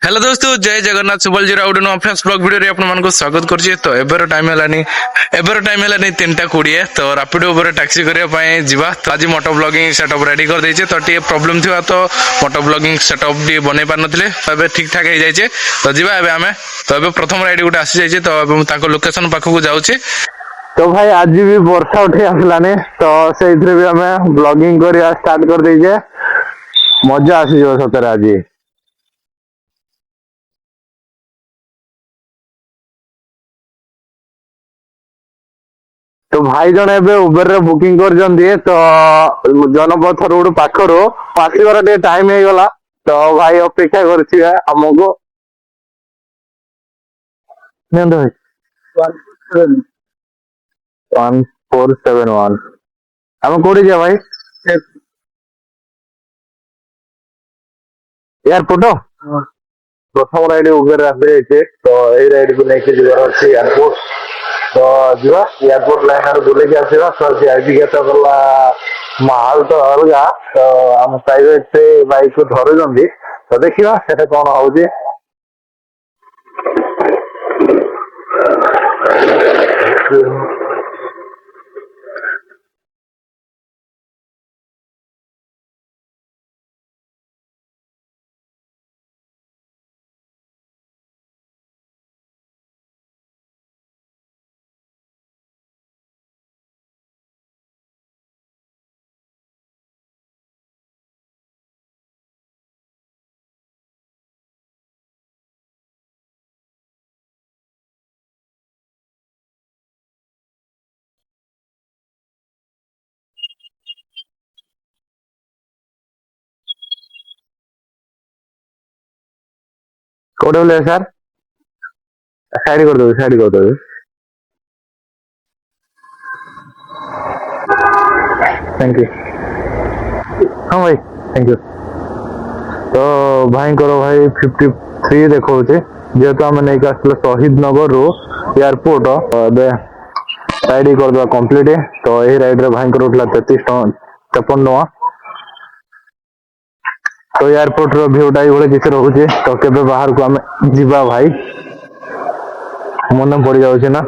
Hello दोस्तों, जय जगन्नाथ सुबल जी round friends blog video रे आपन मानको स्वागत करछि। तो एबर टाइम हेलानी 3:20 तो रैपिडो ऊपर टैक्सी करिया पय जिबा। तो आज मोटो ब्लॉगिंग सेटअप रेडी कर दैछे। तो टी प्रॉब्लम थिवा तो मोटो ब्लॉगिंग सेटअप डी बनै पार नथिले। एबे ठीक ठाक हे जायछे। तो जिबा एबे हमें तो एबे प्रथम राइड गुटे आसी जायछे। तो एबे हम ताको लोकेशन पाखकु जाउछे। तो भाई आज भी वर्षा उठे आसलाने तो सेइथरे भी हमें ब्लॉगिंग करिया स्टार्ट कर दैछे। मजा आसी जो सतरे आज। तो भाई जन एबे उबर रे बुकिंग कर जंदी तो जनपथ रोड पाखरो आसीबार टे टाइम हे गला। तो भाई अपेक्षा करछि हमको नेंदो 1471 हम कोडी जा भाई एयरपोर्ट प्रथम राइड उबर रे आबे छै। तो ए राइड को लेके जबार अछि एयरपोर्ट। तो जीवा एयरपोर्ट लाइन बुले के आसीबा। तो आजि के तो गला माहौल तो अलगा। तो हम प्राइवेट से बाइक को धरे जंदी तो देखिबा सेटा कोन होउची। कोडे बोले सर साइड कर दो। Thank you. हाँ भाई थैंक यू। तो भाई करो भाई 53 देखो जेहेतु आम नहीं आसला शहीद नगर रू एयरपोर्ट। राइड कर दो कंप्लीट। तो यही राइड रे भाई उठला 53 टଙ୍କା। तो एयरपोर्ट रो व्यूटा ये किसी रोचे। तो केबे बाहर को आम जीवा भाई मन पड़ जाउछे ना।